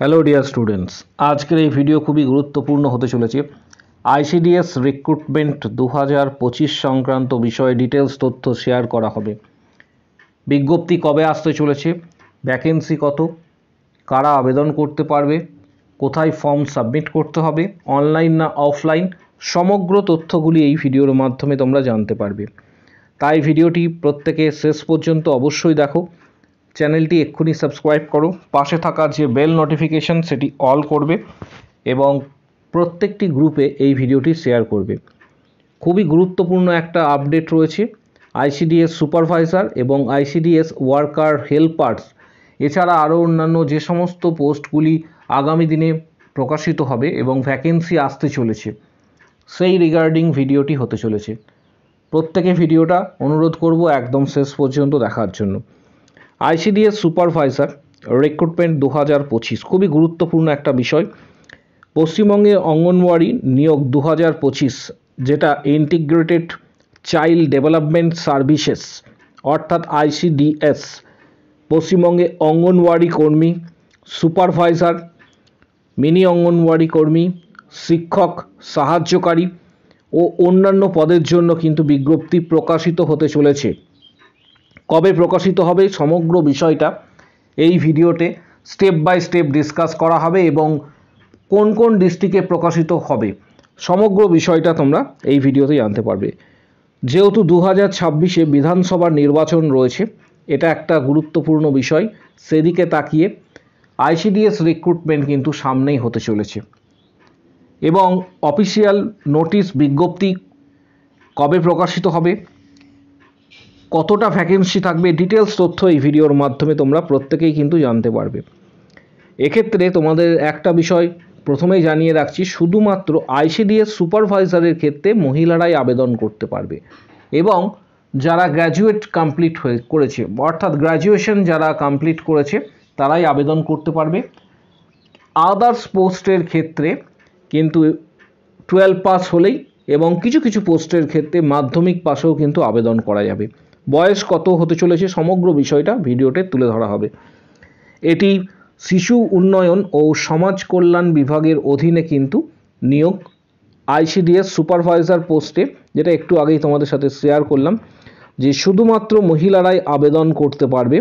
Hello dear students, আজকের এই video খুবই গুরুত্বপূর্ণ হতে চলেছে। আইসিডিএস রিক্রুটমেন্ট 2025 সংক্রান্ত বিষয়ে ডিটেলস তথ্য শেয়ার করা হবে। বিজ্ঞপ্তি কবে আসতে চলেছে, ভ্যাকেন্সি কত, কারা আবেদন করতে পারবে, কোথায় ফর্ম সাবমিট করতে হবে, অনলাইন না অফলাইন, সমগ্র তথ্যগুলি এই ভিডিওর মাধ্যমে তোমরা জানতে পারবে। তাই ভিডিওটি প্রত্যেকে শেষ পর্যন্ত অবশ্যই দেখো। চ্যানেলটি এক্ষুনি সাবস্ক্রাইব করো, পাশে থাকা যে বেল নোটিফিকেশন সেটি অল করবে এবং প্রত্যেকটি গ্রুপে এই ভিডিওটি শেয়ার করবে। খুবই গুরুত্বপূর্ণ একটা আপডেট রয়েছে। আইসিডিএস সুপারভাইজার এবং আইসিডিএস ওয়ার্কার হেল্পার্স এছাড়া আরও অন্যান্য যে সমস্ত পোস্টগুলি আগামী দিনে প্রকাশিত হবে এবং ভ্যাকেন্সি আসতে চলেছে, সেই রিগার্ডিং ভিডিওটি হতে চলেছে। প্রত্যেকে ভিডিওটা অনুরোধ করব একদম শেষ পর্যন্ত দেখার জন্য। আইসিডিএস সুপারভাইজার রিক্রুটমেন্ট 2025 খুবই গুরুত্বপূর্ণ একটা বিষয়। পশ্চিমবঙ্গে অঙ্গনওয়াড়ি নিয়োগ 2025, যেটা ইন্টিগ্রেটেড চাইল্ড ডেভেলপমেন্ট সার্ভিসেস অর্থাৎ আইসিডিএস, পশ্চিমবঙ্গে অঙ্গনওয়াড়ি কর্মী, সুপারভাইজার, মিনি অঙ্গনওয়াড়ি কর্মী, শিক্ষক সাহায্যকারী ও অন্যান্য পদের জন্য কিন্তু বিজ্ঞপ্তি প্রকাশিত হতে চলেছে। কবে প্রকাশিত হবে সমগ্র বিষয়টা এই ভিডিওতে স্টেপ বাই স্টেপ ডিসকাস করা হবে এবং কোন কোন ডিস্ট্রিক্টে প্রকাশিত হবে সমগ্র বিষয়টা তোমরা এই ভিডিওতে জানতে পারবে। যেহেতু 2026-এ বিধানসভার নির্বাচন রয়েছে, এটা একটা গুরুত্বপূর্ণ বিষয়, সেদিকে তাকিয়ে আইসিডিএস রিক্রুটমেন্ট কিন্তু সামনেই হতে চলেছে এবং অফিসিয়াল নোটিশ বিজ্ঞপ্তি কবে প্রকাশিত হবে, কতটা ভ্যাকেন্সি থাকবে, ডিটেলস তথ্য এই ভিডিওর মাধ্যমে তোমরা প্রত্যেকেই কিন্তু জানতে পারবে। এক্ষেত্রে তোমাদের একটা বিষয় প্রথমেই জানিয়ে রাখছি, শুধুমাত্র আইসিডিএস সুপারভাইজারের ক্ষেত্রে মহিলারাই আবেদন করতে পারবে এবং যারা গ্র্যাজুয়েট কমপ্লিট করেছে অর্থাৎ গ্র্যাজুয়েশন যারা কমপ্লিট করেছে তারাই আবেদন করতে পারবে। আদার্স পোস্টের ক্ষেত্রে কিন্তু 12 পাস হলেই এবং কিছু কিছু পোস্টের ক্ষেত্রে মাধ্যমিক পাসেও কিন্তু আবেদন করা যাবে। বয়স কত হতে চলেছে সমগ্র বিষয়টা ভিডিওতে তুলে ধরা হবে। এটি শিশু উন্নয়ন ও সমাজ কল্যাণ বিভাগের অধীনে কিন্তু নিয়োগ আইসিডিএস সুপারভাইজার পোস্টে, যেটা একটু আগেই তোমাদের সাথে শেয়ার করলাম যে শুধুমাত্র মহিলারাই আবেদন করতে পারবে।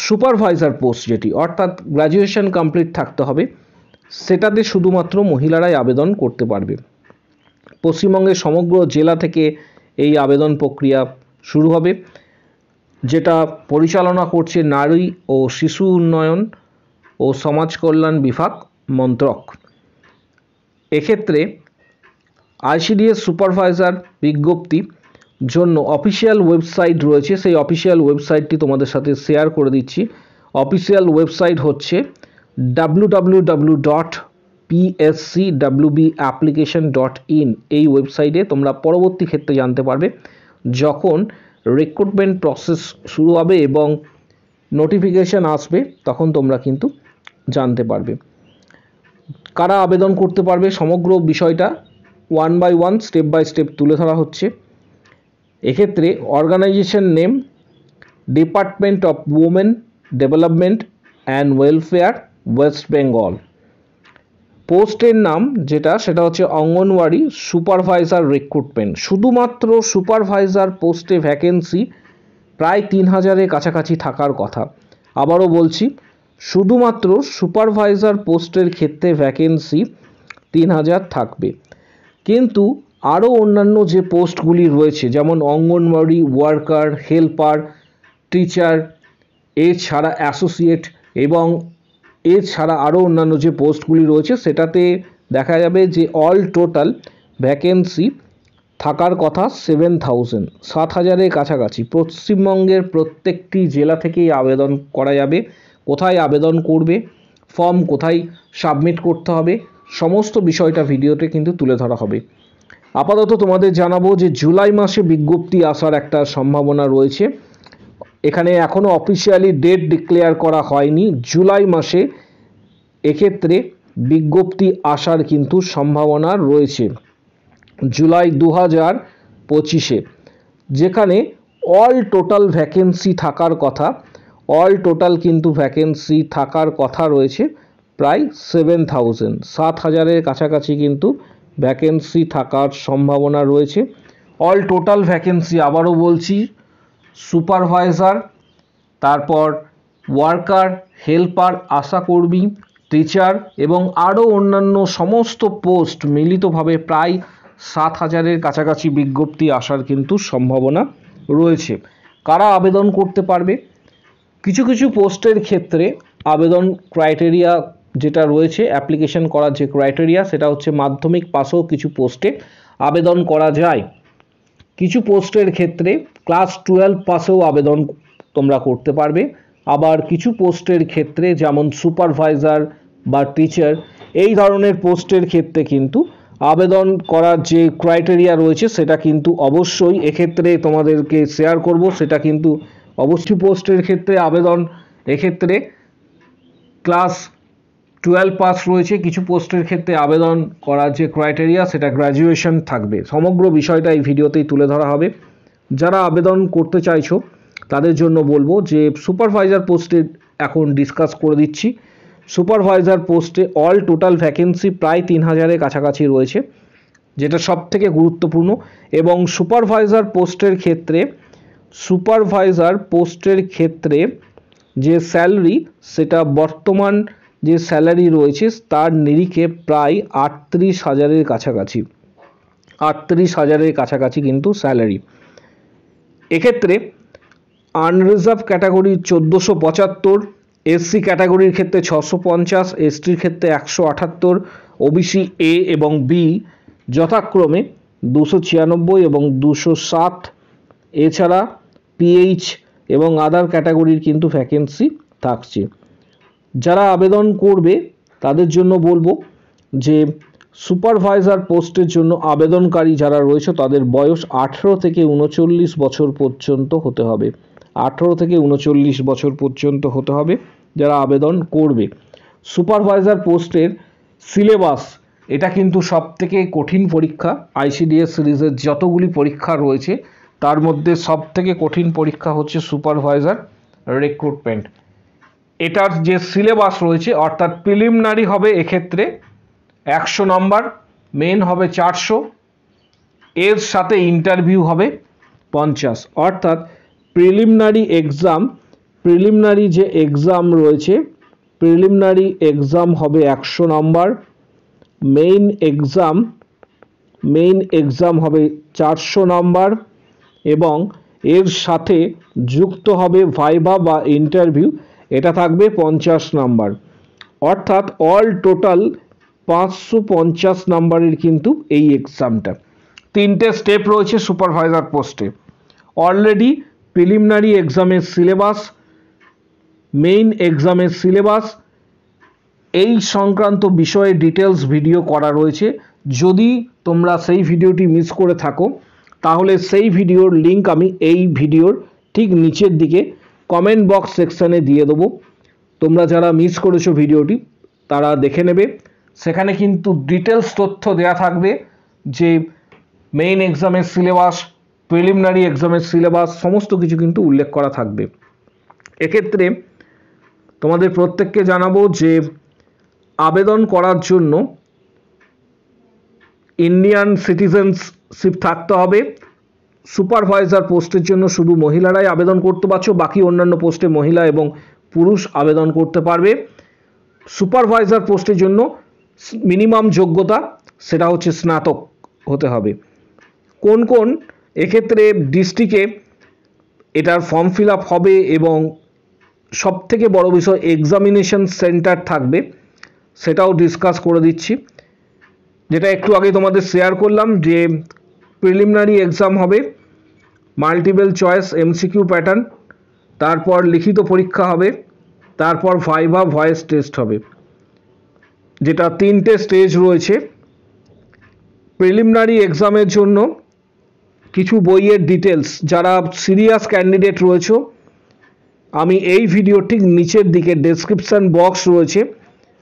সুপারভাইজার পোস্ট যেটি অর্থাৎ গ্র্যাজুয়েশন কমপ্লিট থাকতে হবে, সেটাতে শুধুমাত্র মহিলারাই আবেদন করতে পারবে। পশ্চিমবঙ্গের সমগ্র জেলা থেকে এই আবেদন প্রক্রিয়া শুরু হবে, যেটা পরিচালনা করছে নারী ও শিশু উন্নয়ন ও সমাজ কল্যাণ বিভাগ মন্ত্রক। এক্ষেত্রে আইসিডিএস সুপারভাইজার বিজ্ঞপ্তি জন্য অফিসিয়াল ওয়েবসাইট রয়েছে, সেই অফিসিয়াল ওয়েবসাইটটি তোমাদের সাথে শেয়ার করে দিচ্ছি। অফিসিয়াল ওয়েবসাইট হচ্ছে www.pscwbapplication.in। এই ওয়েবসাইটে তোমরা পরবর্তী ক্ষেত্রে জানতে পারবে যখন রিক্রুটমেন্ট প্রসেস শুরু হবে এবং নোটিফিকেশান আসবে, তখন তোমরা কিন্তু জানতে পারবে কারা আবেদন করতে পারবে। সমগ্র বিষয়টা one by one step by step তুলে ধরা হচ্ছে। এক্ষেত্রে organisation name department of women development and welfare West Bengal. পোস্টের নাম সেটা হচ্ছে অঙ্গনওয়াড়ি সুপারভাইজার রিক্রুটমেন্ট। শুধুমাত্র সুপারভাইজার পোস্টে ভ্যাকেন্সি প্রায় 3000-এর কাছাকাছি থাকার কথা। আবারও বলছি, শুধুমাত্র সুপারভাইজার পোস্টের ক্ষেত্রে ভ্যাকেন্সি 3000 থাকবে, কিন্তু আরও অন্যান্য যে পোস্টগুলি রয়েছে যেমন অঙ্গনওয়াড়ি ওয়ার্কার, হেল্পার, টিচার, এছাড়া অ্যাসোসিয়েট এবং এছাড়া আরও অন্যান্য যে পোস্টগুলি রয়েছে সেটাতে দেখা যাবে যে অল টোটাল ভ্যাকেন্সি থাকার কথা 7000-এর কাছাকাছি। পশ্চিমবঙ্গের প্রত্যেকটি জেলা থেকেই আবেদন করা যাবে। কোথায় আবেদন করবে, ফর্ম কোথায় সাবমিট করতে হবে, সমস্ত বিষয়টা ভিডিওতে কিন্তু তুলে ধরা হবে। আপাতত তোমাদের জানাবো যে জুলাই মাসে বিজ্ঞপ্তি আসার একটা সম্ভাবনা রয়েছে। এখানে এখনও অফিসিয়ালি ডেট ডিক্লেয়ার করা হয়নি। জুলাই মাসে এক্ষেত্রে বিজ্ঞপ্তি আসার কিন্তু সম্ভাবনা রয়েছে জুলাই 2025-এ, যেখানে অল টোটাল ভ্যাকেন্সি থাকার কথা। অল টোটাল কিন্তু ভ্যাকেন্সি থাকার কথা রয়েছে প্রায় 7,000 কাছাকাছি কিন্তু ভ্যাকেন্সি থাকার সম্ভাবনা রয়েছে। অল টোটাল ভ্যাকেন্সি আবারও বলছি, সুপারভাইজার, তারপর ওয়ার্কার, হেল্পার, আশাকর্মী, টিচার এবং আরও অন্যান্য সমস্ত পোস্ট মিলিতভাবে প্রায় 7,000 কাছাকাছি বিজ্ঞপ্তি আসার কিন্তু সম্ভাবনা রয়েছে। কারা আবেদন করতে পারবে? কিছু কিছু পোস্টের ক্ষেত্রে আবেদন ক্রাইটেরিয়া যেটা রয়েছে, অ্যাপ্লিকেশন করার যে ক্রাইটেরিয়া, সেটা হচ্ছে মাধ্যমিক পাসেও কিছু পোস্টে আবেদন করা যায়। কিছু পোস্টের ক্ষেত্রে ক্লাস 12 পাসেও আবেদন তোমরা করতে পারবে। আবার কিছু পোস্টের ক্ষেত্রে যেমন সুপারভাইজার বা টিচার এই ধরনের পোস্টের ক্ষেত্রে কিন্তু আবেদন করার যে ক্রাইটেরিয়া রয়েছে সেটা কিন্তু অবশ্যই এক্ষেত্রে তোমাদেরকে শেয়ার করব। সেটা কিন্তু অবশ্যই পোস্টের ক্ষেত্রে আবেদন এক্ষেত্রে ক্লাস 12 পাস রয়েছে। কিছু পোস্টের ক্ষেত্রে আবেদন করার যে ক্রাইটেরিয়া সেটা গ্র্যাজুয়েশন থাকবে। সমগ্র বিষয়টা এই ভিডিওতেই তুলে ধরা হবে। যারা আবেদন করতে চাইছো তাদের জন্য বলবো যে সুপারভাইজার পোস্টে এখন ডিসকাস করে দিচ্ছি। সুপারভাইজার পোস্টে অল টোটাল ভ্যাকেন্সি প্রায় 3,000 কাছাকাছি রয়েছে, যেটা সব থেকে গুরুত্বপূর্ণ। এবং সুপারভাইজার পোস্টের ক্ষেত্রে যে স্যালারি, সেটা বর্তমান যে স্যালারি রয়েছে তার নিরিখে প্রায় 38,000 কাছাকাছি, 38,000 কাছাকাছি কিন্তু স্যালারি। এক্ষেত্রে আনরিজার্ভ ক্যাটাগরি 1475, এসসি ক্যাটাগরির ক্ষেত্রে 650, এসটির ক্ষেত্রে 178, ওবিসি এ এবং বি যথাক্রমে 296 এবং 207। এছাড়া পিএইচ এবং আদার ক্যাটাগরির কিন্তু ভ্যাকেন্সি থাকছে। যারা আবেদন করবে তাদের জন্য বলবো যে সুপারভাইজার পোস্টের জন্য আবেদনকারী যারা রয়েছে তাদের বয়স 18 থেকে 39 বছর পর্যন্ত হতে হবে। 18 থেকে 39 বছর পর্যন্ত হতে হবে যারা আবেদন করবে। সুপারভাইজার পোস্টের সিলেবাস, এটা কিন্তু সব থেকে কঠিন পরীক্ষা। আইসিডিএস সিরিজের যতগুলি পরীক্ষা রয়েছে তার মধ্যে সব থেকে কঠিন পরীক্ষা হচ্ছে সুপারভাইজার রিক্রুটমেন্ট। এটার যে সিলেবাস রয়েছে, অর্থাৎ প্রিলিমিনারি হবে এক্ষেত্রে 100 নম্বর, মেন হবে 400, এর সাথে ইন্টারভিউ হবে 50। অর্থাৎ প্রিলিমিনারি যে এক্সাম রয়েছে, প্রিলিমিনারি এক্সাম হবে 100 নম্বর, মেইন এক্সাম হবে 400 নম্বর এবং এর সাথে যুক্ত হবে ভাইভা বা ইন্টারভিউ, এটা থাকবে 50 নম্বর। অর্থাৎ অল টোটাল 550 নম্বরের কিন্তু এই এক্সামটা। 3টে স্টেপ রয়েছে সুপারভাইজার পোস্টে। অলরেডি প্রিলিমিনারি এক্সামের সিলেবাস, মেইন এক্সামের সিলেবাস, এই সংক্রান্ত বিষয়ে ডিটেলস ভিডিও করা রয়েছে। যদি তোমরা সেই ভিডিওটি মিস করে থাকো তাহলে সেই ভিডিওর লিঙ্ক আমি এই ভিডিওর ঠিক নিচের দিকে কমেন্ট বক্স সেকশানে দিয়ে দেবো। তোমরা যারা মিস করেছো ভিডিওটি তারা দেখে নেবে। সেখানে কিন্তু ডিটেলস তথ্য দেয়া থাকবে যে মেইন এক্সামের সিলেবাস, প্রিলিমিনারি এক্সামের সিলেবাস, সমস্ত কিছু কিন্তু উল্লেখ করা থাকবে। এক্ষেত্রে তোমাদের প্রত্যেককে জানাবো যে আবেদন করার জন্য ইন্ডিয়ান সিটিজেনশিপ থাকতে হবে। সুপারভাইজার পোস্টের জন্য শুধু মহিলারাই আবেদন করতে পারছো, বাকি অন্যান্য পোস্টে মহিলা এবং পুরুষ আবেদন করতে পারবে। সুপারভাইজার পোস্টের জন্য মিনিমাম যোগ্যতা সেটা হচ্ছে স্নাতক হতে হবে। কোন কোন এক্ষেত্রে ডিস্ট্রিক্টে এটার ফর্ম ফিল আপ হবে এবং সবথেকে বড় বিষয় এক্সামিনেশন সেন্টার থাকবে, সেটাও ডিসকাস করে দিচ্ছি। যেটা একটু আগে তোমাদের শেয়ার করলাম যে প্রিলিমিনারি এক্সাম হবে মাল্টিপল চয়েস এমসিকিউ প্যাটার্ন, তারপর লিখিত পরীক্ষা হবে, তারপর ভাইভা ভয়েস টেস্ট হবে, যেটা 3টে স্টেজ রয়েছে। প্রিলিমিনারি এক্সামের জন্য কিছু বইয়ের ডিটেলস, যারা সিরিয়াস ক্যান্ডিডেট রয়েছে, আমি এই ভিডিও ঠিক নিচের দিকে ডেসক্রিপশন বক্স রয়েছে,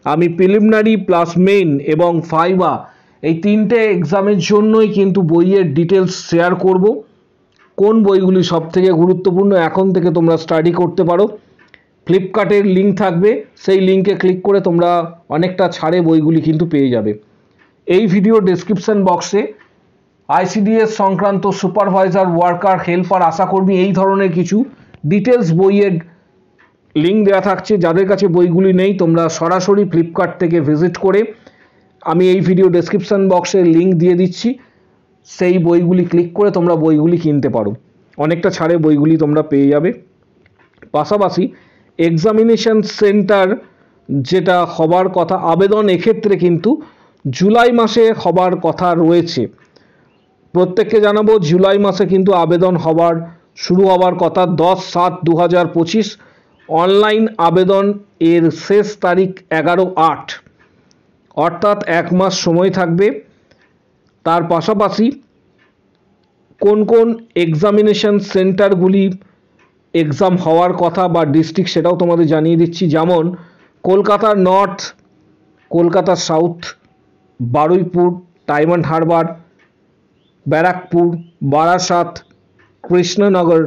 আমি প্রিলিমিনারি প্লাস মেইন এবং ভাইভা এই 3টে এক্সামের জন্যই কিন্তু বইয়ের ডিটেলস শেয়ার করব। কোন বইগুলি সব থেকে গুরুত্বপূর্ণ এখন থেকে তোমরা স্টাডি করতে পারো ফ্লিপকার্টের লিঙ্ক থাকবে, সেই লিঙ্কে ক্লিক করে তোমরা অনেকটা ছাড়ে বইগুলি কিন্তু পেয়ে যাবে। এই ভিডিও ডেসক্রিপশন বক্সে আইসিডিএস সংক্রান্ত সুপারভাইজার, ওয়ার্কার, হেল্পার, আশাকর্মী এই ধরনের কিছু ডিটেলস বইয়ের লিঙ্ক দেওয়া থাকছে। যাদের কাছে বইগুলি নেই তোমরা সরাসরি ফ্লিপকার্ট থেকে ভিজিট করে, আমি এই ভিডিও ডেসক্রিপশন বক্সে লিঙ্ক দিয়ে দিচ্ছি, সেই বইগুলি ক্লিক করে তোমরা বইগুলি কিনতে পারো, অনেকটা ছাড়ে বইগুলি তোমরা পেয়ে যাবে। পাশাপাশি এক্সামিনেশন সেন্টার যেটা হবার কথা, আবেদন এক্ষেত্রে কিন্তু জুলাই মাসে হবার কথা রয়েছে। প্রত্যেককে জানাবো জুলাই মাসে কিন্তু আবেদন শুরু হবার কথা 10/7/2025। অনলাইন আবেদন এর শেষ তারিখ 11/8, অর্থাৎ 1 মাস সময় থাকবে। তার পাশাপাশি কোন কোন এক্সামিনেশন সেন্টারগুলি এক্সাম হওয়ার কথা বা ডিস্ট্রিক্ট সেটাও তোমাদের জানিয়ে দিচ্ছি। যেমন Kolkata North, Kolkata South, Baruipur, Diamond Harbour, Barrackpore, Barasat, Krishnanagar,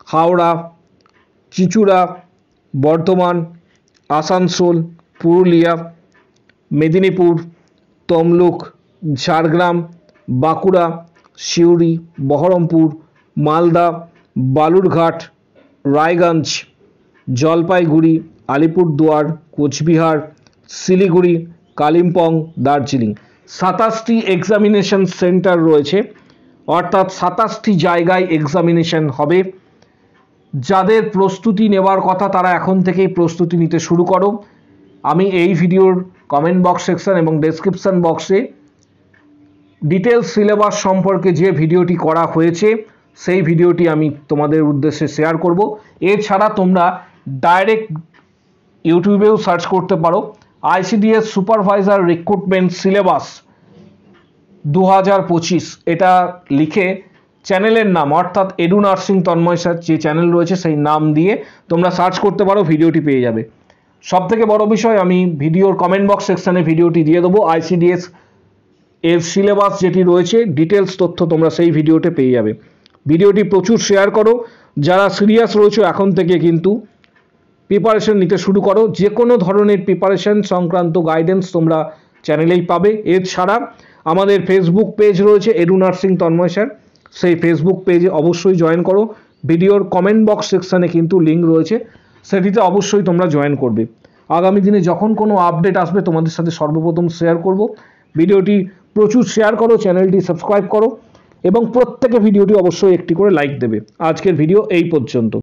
Howrah, চিচুড়া, বর্ধমান, আসানসোল, পুরুলিয়া, মেদিনীপুর, তমলুক, ঝাড়গ্রাম, বাঁকুড়া, সিউড়ি, বহরমপুর, মালদা, বালুরঘাট, রায়গঞ্জ, জলপাইগুড়ি, আলিপুরদুয়ার, কোচবিহার, শিলিগুড়ি, কালিম্পং, দার্জিলিং। 27টি এক্সামিনেশন সেন্টার রয়েছে, অর্থাৎ 27টি জায়গায় এক্সামিনেশন হবে। যাদের প্রস্তুতি নেওয়ার কথা তারা এখন থেকেই প্রস্তুতি নিতে শুরু করো। আমি এই ভিডিওর কমেন্ট বক্স সেকশন এবং ডেসক্রিপশন বক্সে ডিটেলস সিলেবাস সম্পর্কে যে ভিডিওটি করা হয়েছে সেই ভিডিওটি আমি তোমাদের উদ্দেশ্যে শেয়ার করব। এছাড়া তোমরা ডাইরেক্ট ইউটিউবেও সার্চ করতে পারো আইসিডিএস সুপারভাইজার রিক্রুটমেন্ট সিলেবাস 2025, এটা লিখে চ্যানেলের নাম অর্থাৎ এডু নার্সিং তন্ময় স্যার যে চ্যানেল রয়েছে সেই নাম দিয়ে তোমরা সার্চ করতে পারো, ভিডিওটি পেয়ে যাবে। সবথেকে বড় বিষয়, আমি ভিডিওর কমেন্ট বক্স সেকশনে ভিডিওটি দিয়ে দেবো, আইসিডিএস এর সিলেবাস যেটি রয়েছে ডিটেলস তথ্য তোমরা সেই ভিডিওতে পেয়ে যাবে। ভিডিওটি প্রচুর শেয়ার করো। যারা সিরিয়াস রয়েছে এখন থেকে কিন্তু প্রিপারেশন নিতে শুরু করো। যে কোনো ধরনের প্রিপারেশন সংক্রান্ত গাইডেন্স তোমরা চ্যানেলেই পাবে। এছাড়া আমাদের ফেসবুক পেজ রয়েছে এডু নার্সিং তন্ময় স্যার, সেই ফেসবুক পেজে অবশ্যই জয়েন করো। ভিডিওর কমেন্ট বক্স সেকশানে কিন্তু লিঙ্ক রয়েছে, সেটিতে অবশ্যই তোমরা জয়েন করবে। আগামী দিনে যখন কোনো আপডেট আসবে তোমাদের সাথে সর্বপ্রথম শেয়ার করব। ভিডিওটি প্রচুর শেয়ার করো, চ্যানেলটি সাবস্ক্রাইব করো এবং প্রত্যেকে ভিডিওটি অবশ্যই একটি করে লাইক দেবে। আজকের ভিডিও এই পর্যন্ত।